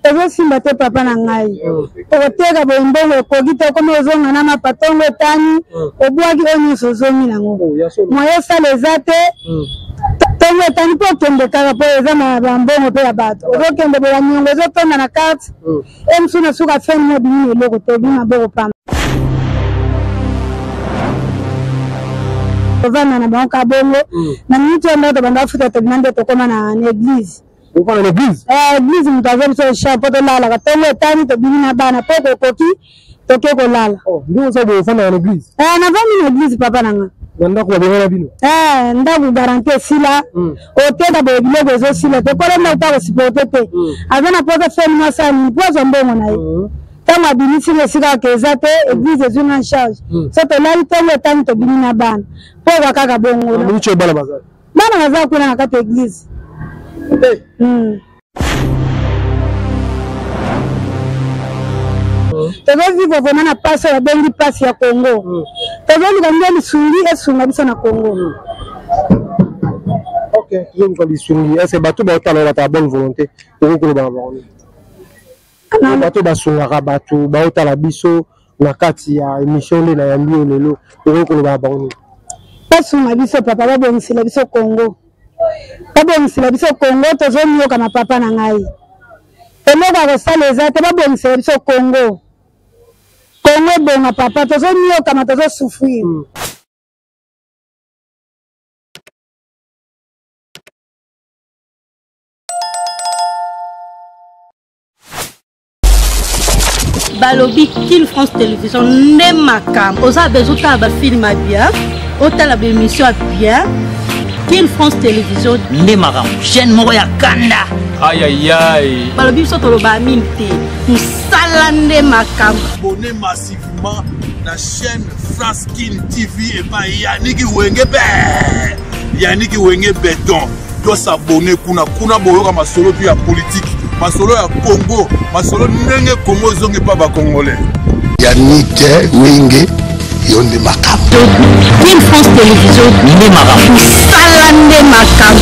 Tozo simba te papa na ngai. Oteka bombongo kokito comme ozonga na mapatongo tani, obwaki onyo sozomi nango. Moyo sala ezate. Tongo tani po kende kaka po ezama bambongo pe ya bato. Ozo kende bo nyongo zo tonda na carte. Emsuna suka feni mo bini eloko te bina boko pam. Ovana na banka bongo na minute ndo to banda futa to binande to koma na église. Vous parlez d'église? Église mutazo so chapeau to lala ka tongo tani to bina bana poko koki to keko lala. Oh, ndio sababu ufana na église. Na vami na église papa nanga. Nanda kwa bengana bino. Ndaku garantie sila. Otenda bo bilego zo sila to kola na utako sipote te. Azana poko feni masani pozo mbongo na yo. Tama binisi le sika kezate église ezuna en charge. So to lali tongo tani to bina bana. Poko kaka bongo. Mwicho bala bazali. Bana baza kuna na kati église. Tozo vivre vraiment na passe ya bengi passe ya Congo. Tozo lukangia lisungi esunga biso na Congo. OK, tozo lukangia lisungi. Est-ce que bato ba tala la bonne volonté pour ko ba baroni? Bato ba sunga bato ba tala biso na kati ya émission na ya mbio lelo pour ko ba baroni. Esunga biso papa ba bongisila biso Congo. Babongisela biso Congo tozo nyoka na papa na ngai. Eloko akosala ezate babongisela biso Congo. Congo bonga papa tozo nyoka na tozo souffrir. Balobi King France Télévision ne makam. Oza bezuta ba film bien, otala ba émission bien. King France Télévision ne makam. Chaîne moko ya kanda. Aïe aïe aïe. Balobi so to ba minti. Musala ne makam. Abonnez massivement la chaîne France King TV et pas Yannick Wengebe. Yannick Wenge Béton. Doit s'abonner kuna boyoka masolo puis ya politique. Masolo ya Congo, masolo ndenge Congo zonge pa ba congolais. Yannick Wenge yonde makam. King France Télévision ne makam. Musala ne makam.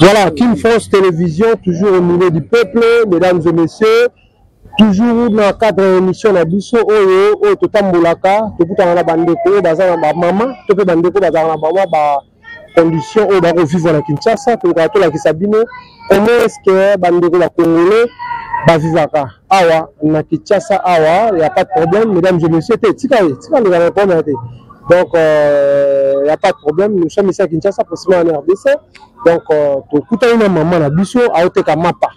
Voilà, King France Télévision, toujours au milieu du peuple, mesdames et messieurs, toujours dans le cadre de l'émission de Bisso, Oyo, Totambolaka, Tokutana Bandeko, Bazana Maman, Topé Bandeko, Bazana Maman, conditions où on vivre à Kinshasa, pour la Kisabine, comment est-ce que Bandeko la Congolais va vivre à Awa, na Kinshasa, Awa, il n'y a pas de problème, mesdames et messieurs, tika les répondre. Donc, il n'y a pas de problème, nous sommes ici à Kinshasa, possiblement en RDC. Donc, tout le monde maman na biso a été comme mapa.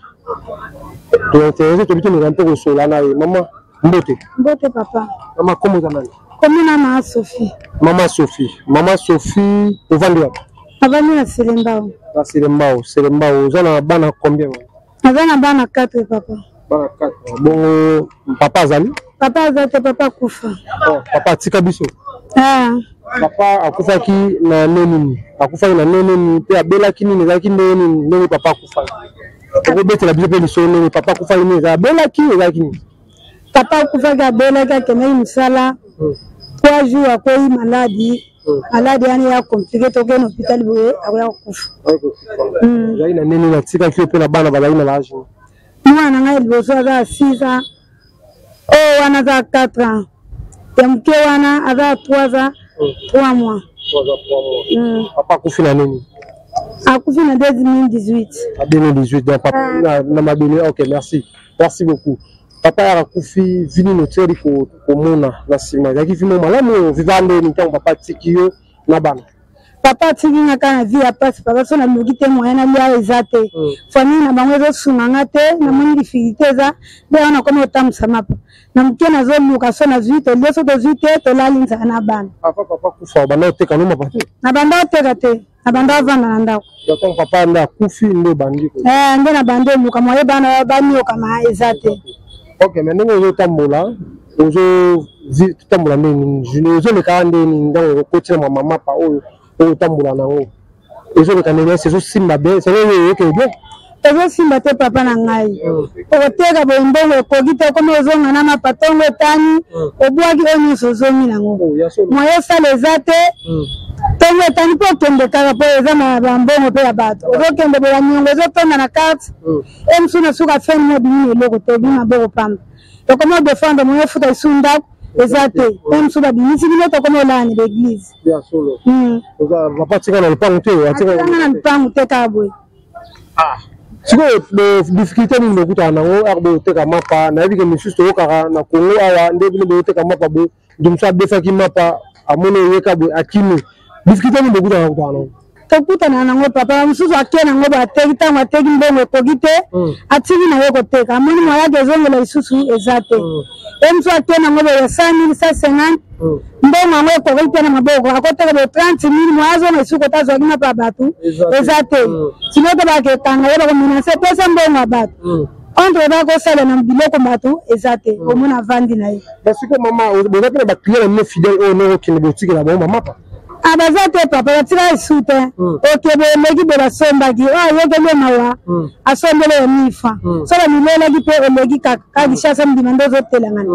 Donc, intéressé tout le monde est un peu au sol là, maman. Mbote papa. Maman comment ça va? Comment maman Sophie? Maman Sophie, au Vendée. Avant la Selembao. La Selembao, vous en avez bana combien? Avant bana 4 papa. Bana 4. Bon, papa Zali? Papa Zali, papa Koufa. Oh, papa Tika biso. Papa akufaki na nini? Akufaki na nini? Pe abela kini nezaki nini papa akufaki. Akobete la biso pe lisone papa akufaki nini? Abela kini ezaki nini? Papa akufaki abela ka na musala. 3 jours après maladie. Maladie yani ya compliqué to ke hôpital boye akoya kufa. Zai na nini na tika kio pe na bana bazali na laji. Mwana ngai liboso za 6 ans. Oh wana za 4 ans. Temke wana aza 3 ans, 3 mois. 3 mois. Papa akufi na nini? Akufi na 2018. À 2018 donc papa na mabele. OK, merci. Merci beaucoup. Papa ya akufi vini noteri ko mona na sima. Yaki vimo malamu vivande ni tango papa tikio na bana. Papa tiki na kana vie ya passe papa so na logite moyena lia ezate. Famille na bango zo sunanga te na moni difficulté za de ona komo tamsa mapa. Na mkena zo luka so na vite leso to vite to lalinza na bana. Papa kufa bana te kanuma papa. Na banda te na banda vanda na ndako. Donc papa nda kufi ndo bandi ko. Ndo na bande luka moye bana bani kama ezate. OK, maintenant on tambola. Ozo tambola ndeni je le kande ni ndako ko tina mama pa oyo. Tambola na o. Ezo le kanene c'est so simba be, c'est le que bien. tozosimba te papa na ngai okoteka boye mbongo ekoki te komi ozonga na mapatongo etani obwaki oyo nyonso ozongi nango moye osala eza te tongo etani mpo okende kaka mpo eza na bambongo mpe ya bato ozokende boya niongo ezotonda na karte mosu na suka feni mo bimi eloko te obimi maboko pamba tokomi odefendre moye efuta esu ndako eza te mosu babimisi bino tokomi olani baeglise bapatika na lupango te na lupango te kaka boye sikoyo difficulté nini bokutaka nango ar boteka mapa nayebi ke misusu toyokaka na Congo awa nde bino boteka mapa boye nde mosu adefaki mapa amoni oyeka boye akimi difficulté nini bokutaka nango tokutana nango papa mosusu ake nango bateki ntango ateki mbongo ekoki te atiki na ye koteka amoni moyake ezongela lisusu eza te ye mosusu ake nango boye 100 mbongo yango ekoki te na maboko akoteka boye 30 000 moya azonga lisusu kota azwaki mapa ya bato eza te sino to bakekanga ye bakomenase pesa mbongo ya bato entre bakosala na biloko bato eza te omona avandi na ye basiko mama boza mpe na baclient na mino fidèle oyo nokokende botikela bango bamapa abaza te papa batika esu te okebe eleki boye basombaki oyo ayokeli mawa asombeli ya mifa so bamilelaki mpe eleki kakishasa mbima nde ozotelangana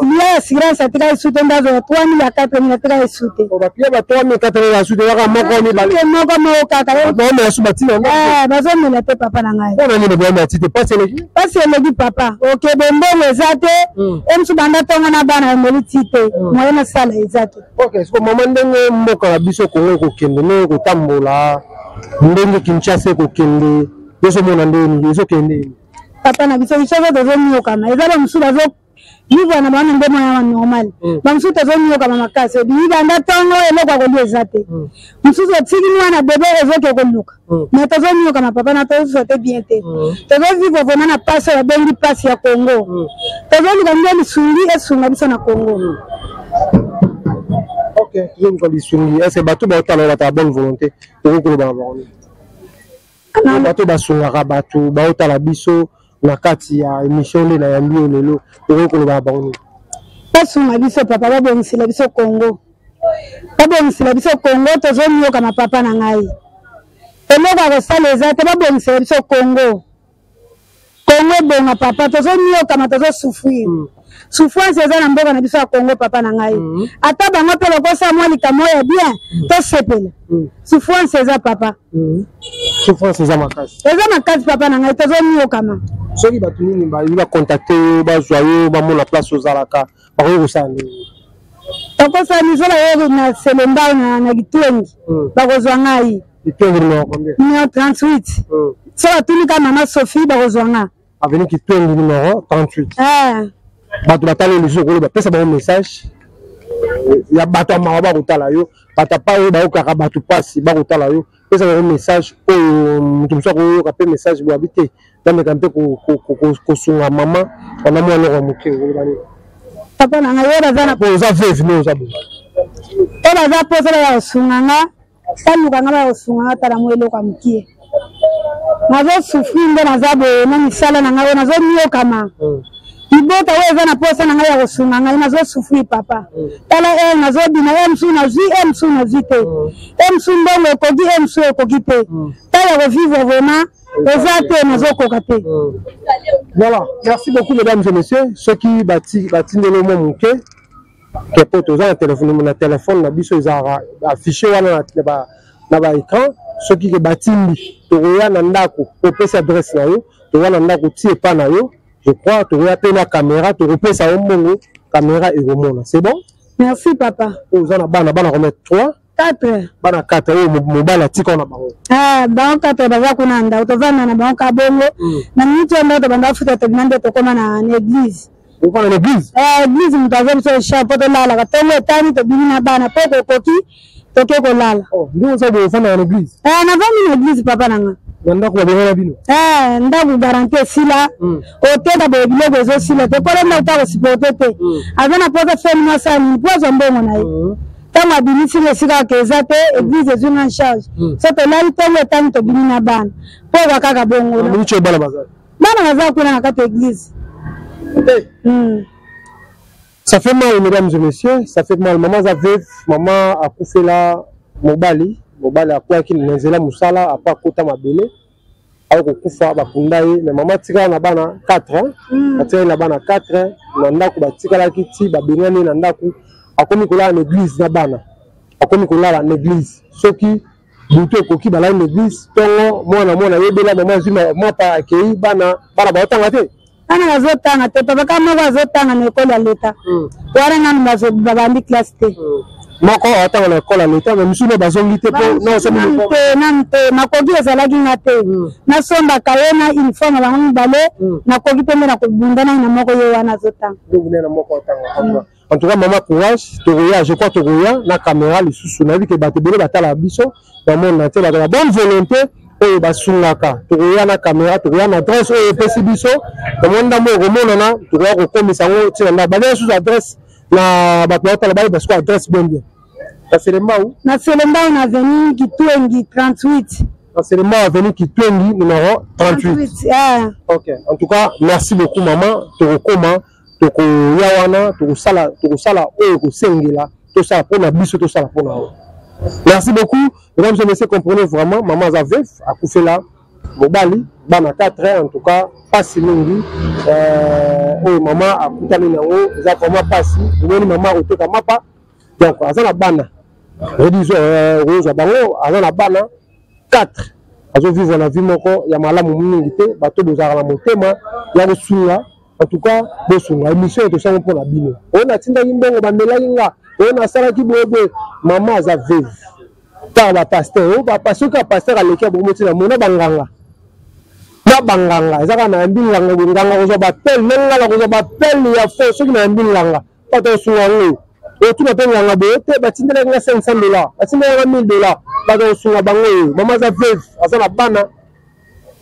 liya ya assurance atika esu te nde azoya 3000 ya 4000 atika esu te bapiye ba 3000 4000 ya su te kaka moko mibale moko moko kaka baomela su batina bazomela te papa na ngai mpona nini baomela ti te pasi eleki pasi eleki papa okebe mbongo eza te emsu banda tongo na bana emeli ti te moye nasala eza te ok siko mama ndenge mboka na biso Kongo ekokende ndenge kotambola ndenge Kinshasa ekokende ezomona ndeni ezokende papa na biso biso tozonyokama eza bamosusu bazovivre na bango nde moya wa normal bamosusu tozonyokama makasi bibanda ntongo eloko akolia eza te mosusu otiki mwana bebe ezoki koluka mais tozonyokama papa na tozosusa te bien te tozovivre vraimen na pasi oyo babengi pasi ya Congo tozoluka nde lisungi esunga biso na Congo ok tozoluka lisungi ese bato baotala bato ya bonne volonté tokokoloba na bango bato basungaka bato baotala biso na kati ya émission nde na yambi oyo lelo tokokoloba na bango basunga biso papa babongisela biso Congo tozonyokama papa na ngai eloko akosala eza te babongisela biso Congo ebonga papa tozonyokama tozosouffrir souffrance eza na mboka na biso ya Congo papa na ngai ata bango mpe bakosa mwa likambo ya bien tosepela souffrance eza papa souffrance eza makasi papa na ngai tozonyokama soki bato nini bayi bacontacte yo bazwa yo bamona place ozalaka bakoki kosala nini tokosala misala yo na selembao na Kitwengi bakozwa ngai Kitwengi numéro combien numéro 38 so batunika mama Sophie bakozwa nga avenue Kitwengi numéro 38 bato batala lisusu koloba pesa bango message ya bato amawa bakotala yo bato apa oyo bayokaka bato pasi bakotala yo pesa bango message oyo moto mosu akoyoka mpe message boyabi te nameka mpe kosunga mama wana mwana eloko ya moke okoloba nini papa na ngai oyo baza na oza veve ne oza boye oyo baza posa baya kosunga nga baluka nga baya kosunga nga tala mo eloko ya mokie nazosouffrir nde naza boye na misala na ngai oyo nazonyokama libota oyo eza na posa na ngai ya kosunga ngai nazosouffrir papa tala nazobina mosusu nazwi mosusu nazwi te mosusu mbongo ekoki mosusu ekoki te tala kovivre vraiment eza te nazokoka te voilà merci beaucoup mesdames et messieurs soki batindeli mwa moke kepo toza na telefone na biso ezalaka affiché wana na baécran soki ke batindi tokoya na ndako opesa adresse na yo tokoya na ndako ti epa na yo je crois tokoya mpe na caméra tokopesa yo mbongo caméra ekomona c'est bon merci papa oza na bana combien 3 4 bana 4 oyo mobali atika na bango bango 4 baza kuna ndako tovanda na bango kabongo na miniti oyo ndako tobanda bafuta tobina nde tokóma na église okona na église église moto aza biso cha mpo tolalaka ntongo etani tobimi na bana mpo kokoki toke kolala nde oza boye ofanda na église navandi na église papa nanga na ndako babongo na bino ndako garanti esila oteka boye biloko ezosila te kolo ndako ta kosiporte te aza na posa feni mwasa nini po azwa mbongo na ye ntango abimisili esika kaka eza te église ezwi na charge so tolali ntongo etani tobimi na bana mpo oza kaka bongo bana baza kuna na kati ya église. Ça fait mal, mesdames et messieurs, ça fait mal. Maman Zavev, maman a coupé la mobali a quoi qui nous a musala, a pas kota mabele. ako kufa bakunda ye mais maman tika na bana 4 atika na bana 4 na ndako batikala kiti babengani na ndako akomi kolala na église na bana akomi kolala na église soki butu ekoki bala na église tongo mwana yebela maman zuma mapa akei bana baotanga te ana bazotanga te papa kama bazotanga na école ya leta wara ngani babandi classe te moko atanga na école ya leta mais misuno bazongi te po non so nante makoki ezalaki nga te nasombaka ye na uniforme bango mibale nakoki mpe nde nakobundana na moko ye wana azotanga na moko atanga en tout cas maman courage tokoya je crois tokoya na caméra lisusu na bike bato bele batala biso na monde entier batala bonne volonté oyo basungaka tokoya na caméra tokoya na adresse oyo epesi biso omonda mo okomonana tokoya kokomisa yango ntina nda balia lisusu adresse na bato batala bayi basiko adresse bien na Selembao na avenue Kitwengi 38 na Selembao avenue Kitwengi numéro 38 ok en tout cas merci beaucoup maman tokokoma tokoya wana tokosala oyo kosengela tosala mpona biso tosala mpona oyo merci beaucoup mesdames et messieurs comprenez vraiment maman aza veuve akufela mobali bana 4 en tout cas pasi mingi oyo mama akutani nango eza vraiment pasi omoni mama akoteka mapa donc aza na bana rediso kozwa bango aza na bana 4 azovivre na vie moko ya malamu mingi te bato bozalaka na motema ya kosunga en tout cas bosunga émission etosanga mpona bino oyo natindaki mbongo bamelaki nga oyo nasalaki boyeboye mama aza veuve kaka bapaster oyo bapaster oyo kaka paster aleki ya bokomotina mona banganga na banganga eza kaka na yambi nganga nganga kozwa bapele nengala kozwa bapele ya fo soki na yambi nganga pata osunga ngo otuna mpe nganga boye te batindelaki nga $500 batindelaki nga $1000 bato osunga bango oyo mama aza veuve aza na bana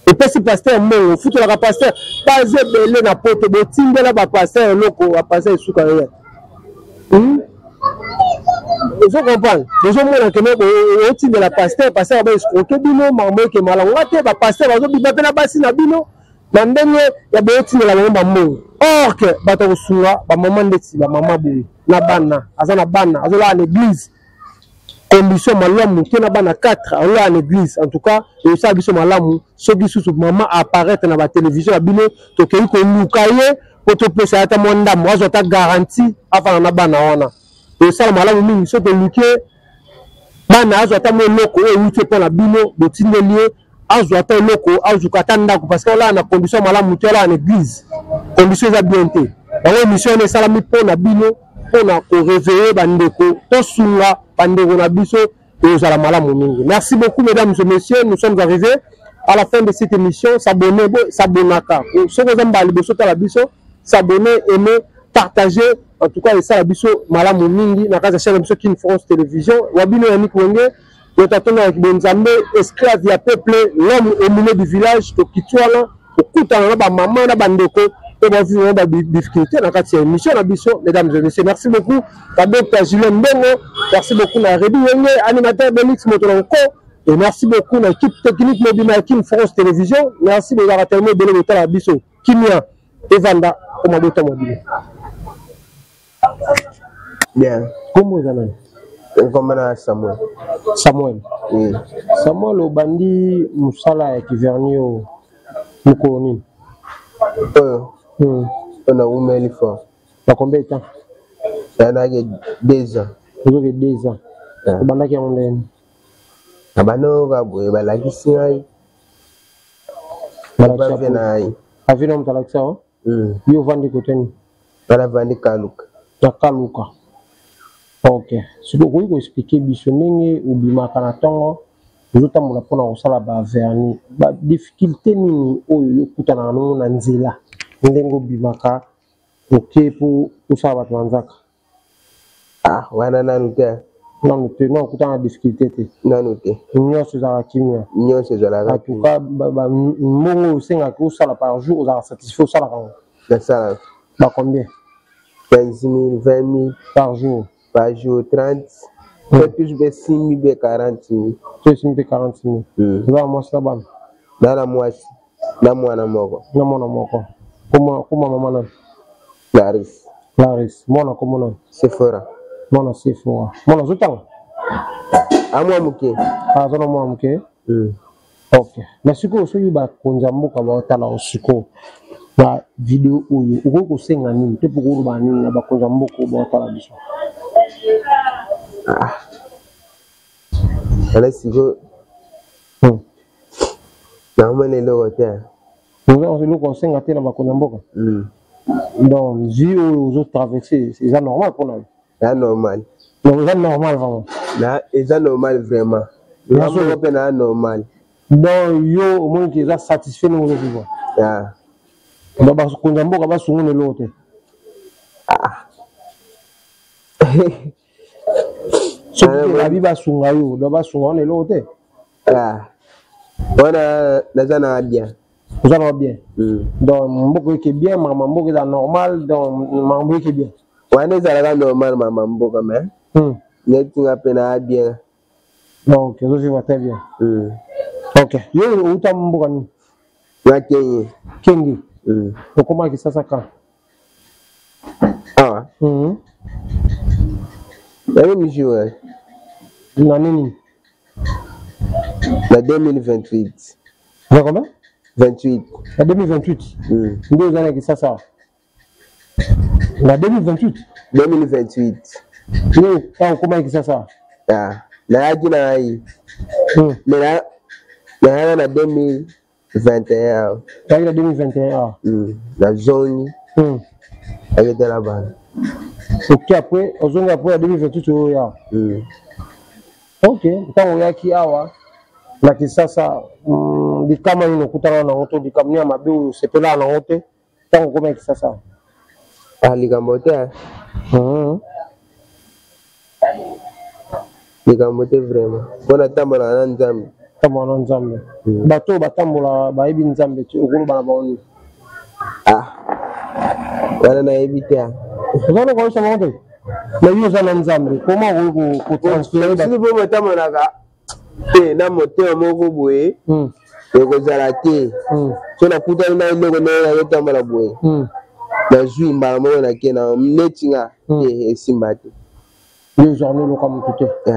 epesi paster mbongo futolaka paster baza ebele na poto botindela bapaster eloko bapaster esuka yoya ozo comprendre bozomona kene otindela paster baescroke bino makambo eke malamu nga te bapaster bazobima mpe na basi na bino na ndenge ya bootindela bango bambongo or ke bato kosunga bamama ndeti bamama boye na bana aza na bana azolala na église condition malamu te na bana 4 aola en église en tout cas esala biso malamu soki susu mama apparaître na batélévision ya bino tokei koluka ye po topesa ye ata mwa ndambo azwa ata garantie afana na bana wana esala malamu mingi so toluki bana azwa ata mwa eloko oyo euti mpona bino botindeli ye azwa ata eloko azuka ata ndako parce que olaa na condition malamu te olaa en église condition eza bien te yango émission wana esalami mpona bino mpona koréveille bandeko tosunga bandeko na biso ezala malamu mingi. Merci beaucoup mesdames et messieurs, nous sommes arrivés à la fin de cette émission. S'abonner, s'abonnaka. Ceux qui ont bali boso tala biso, s'abonner, aimer, partager. En tout cas, ça la biso malamu mingi na kaza chaîne biso King France Télévision. Wabino Yannick Wenge, yotatona avec Benzambe, esclave ya peuple, l'homme au milieu du village, to kitwala, to kutana na ba maman na bandeko. Et bien, vous avez des difficultés dans la émission, mesdames et messieurs. Merci beaucoup à Dr. Julien Mbongo. Merci beaucoup à Rébi Wenge, animateur de Mix Motononko. Et merci beaucoup à l'équipe technique mobile King France Télévision. Merci de avoir terminé de l'émission à Bisso, Kimia et Vanda, comme à d'autres mobiles. Bien. Comment vous allez? Comment Samuel? Samuel. Oui. Samuel, au bandit Moussala qui verni au Moukouni. On a ouvert les forts. Il y a combien de temps? Il y en a 2 ans. Vous avez 2 ans. Il y a combien de temps? Il y a ok. Si vous pouvez expliquer bisonenge ou bimakana tongo, vous avez la pona osala ba verni. Ba difficulté ni oyo kutana no na nzela. Ndengo bimaka ok pour ça va twanzaka. Ah, wana nanuka. Non, non, kutana difficulté te. Nanuka. Nyonso za kimia. Nyonso za la. En tout cas, mongo senga ko sala par jour, on satisfait ça la. Ça. Ba combien? 15 000, 20 000 par jour. Par jour, 30. Plus de 6 000, 40 000. 6 000, 40 000. Là, moi, c'est la bonne. Dans la moitié. Dans moi, na moko. Dans moi, na moko. Comment maman nan? Clarisse. Clarisse. Moi, na comment nan? Sephora. Moi, na Sephora. Moi, na Zotang. À moi, mouké. Ah, ça, moi, mouké. Ok. Mais ce que vous avez konjambo kaba tala osiko ba vidéo oyo uko ko senga nini te pour ba nini na ba konjambo ko ba tala biso. Ala siko. Na mane lo hotel. Nous avons ko senga te na ba konjambo. Donc ji aux autres traversées, c'est ça normal pour nous. C'est normal. Non, c'est normal vraiment. Là, c'est normal vraiment. C'est normal. Donc yo au moins qui est satisfait nous le vivre. Ah. Donc parce qu'on a beaucoup à soutenir l'autre. Ah. Ce qui la vie va soutenir yo, donc va soutenir l'autre. Ah. On a la bien. Vous allez bien. Donc beaucoup qui est bien, maman beaucoup est normal, donc maman beaucoup est bien. On est à la normal maman beaucoup mais. Net tu as peine bien. Donc ça va très bien. Ok. Yo où t'as mon boucan? Na Kenya. Kenya. Donc comment que ça quand? Ah. Là monsieur. Na nini? La 2028. Vous combien? 28. La 2028. Deux années que ça. La 2028. 2028. Yo, comment que ça? Ah. Là qui n'a eu. Mais là la 2021. La 2021. La zone. Elle était là-bas. Ok, après, aux zones après la 2028, ok, tant on y a qui a la qui ça, des camarades nous coûtent en auto, des camions à ma bio, c'est pas là en auto, tant on comment que ça. Ah, les Gambotais. Les Gambotais vraiment. On attend la Nzambe. Tambola Nzambe. Bateau, batambola, baibi Nzambe, tu ouvres la bonne. Ah. Voilà, on a évité. Vous allez voir ça monter. Mais vous allez Nzambe. Comment vous transférez? Si vous mettez mon aga, et na moteur mon roboué, et vous allez sur la putain de l'eau, tambola boué. La joue, m'a mon a qui n'a netinga et simbati. Les journées le comme tout est.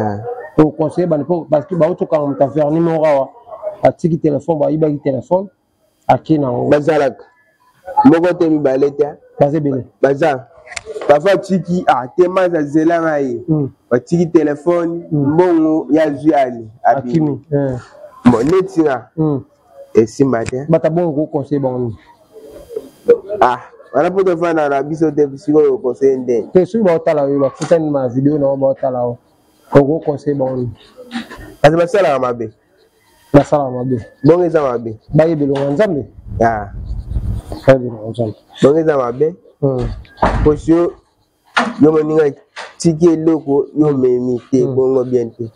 Au conseil, parce que bah quand on t'a fait un numéro à tiki téléphone, bah il y a téléphone à qui n'a. Bazalak. Mon côté mi baleta. Bazebele. Bazar. Parfois tiki tellement ça zelanga yi. Ba tiki téléphone bon ya juali. Akimi. Bon netinga. Et simbati. Bah t'as bon gros conseil bon. Ah. Voilà pour te faire dans la biso de psycho conseil ndé. C'est sûr bah t'as là il va foutre ma vidéo non bah t'as là. Gros conseil bon. Parce que ça là ma bé. La sala ma bé. Bon ça ma bé. Ba yebelo Nzambe. Ah. Ba yebelo Nzambe. Bon ça ma bé. Parce que yo moninga tiki loko yo memite bongo bientôt.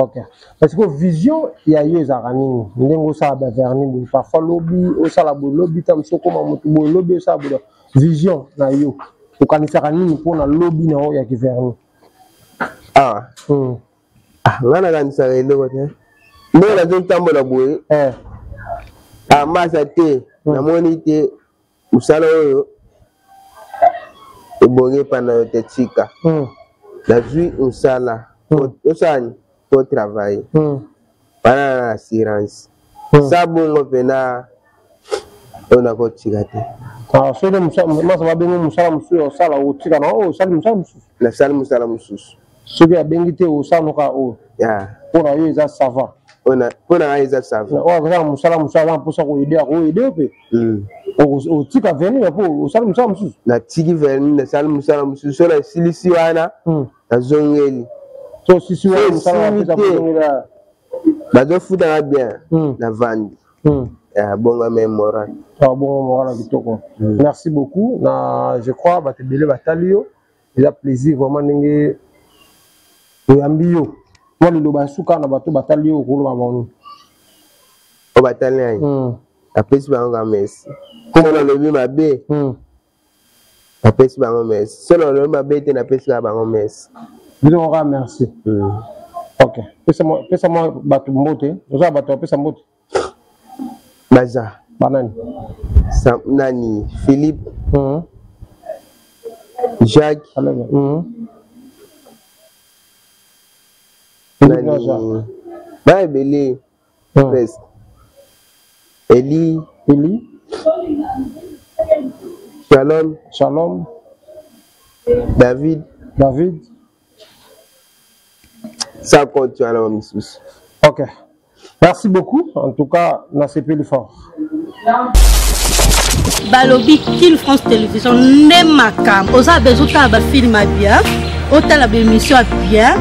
Ok. Parce que vision il y a eu zaranini. Ndengo ça ba verni parfois lobby au sala bo lobby tam soko ma mutu bo lobby ça bo vision na yo. Ko kan faire nini pour na lobby na o ya ki verni. Ah. Ah, ngana kanisa lelo te. Ndo la tambola boye. Ah, masa te na monite usala oyo. Ebonge pana te chika. La vie usala. Osani pour travailler. Para assurance. Sabungo pena ona ko chika te. Ah, so de masa ba bengo musala musu sala o chika na o sala musala musu. La sala musala musu. Ce qui a bengité au sanuka o. Pour ayo eza sava. Ona eza sava. O agala musala pour ça ko aider pe. O tika veni pour o sala musala musu. Na tiki veni na sala musala musu so la silisi wana. Na zongeli. So sisi wana musala pesa pour bazo futa bien na vandi. Bonga mémoire. Bon moral kitoko. Merci beaucoup. Na je crois ba te belé batalio. Il a plaisir vraiment ndenge Yambio, moi le basuka na bato batali o kolo babonu. O batali ai. Apesi banga merci. Comme on le vit ma bé. Apesi banga merci. Selon le ma bé te na pesi banga merci. Disons merci. OK. Pesa moi bato mote. Oza bato pesa mote. Baza. Banani. Nani Philippe. Jacques. Bah belé presque Eli. Shalom. David. Ça compte à la Missous. Ok. Merci beaucoup. En tout cas, on a CP l'effort. Balobi Kin France Télévision n'est ma cam. Osa bezuta ba film bien. Ota la émission bien.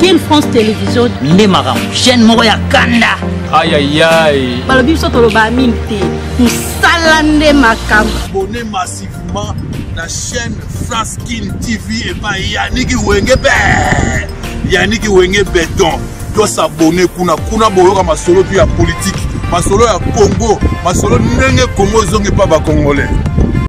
Kin France Télévision n'est ma cam. Chaîne Moroya Kanda. Aïe aïe aïe. Balobi soto lo ba minte. Musala n'est ma cam. Abonnez massivement la chaîne France Kin TV et pas Yannick Wenge Béton. Doit s'abonner kuna boyoka masolo puis ya politique, masolo ya Congo, masolo ndenge Congo zonge pas ba congolais.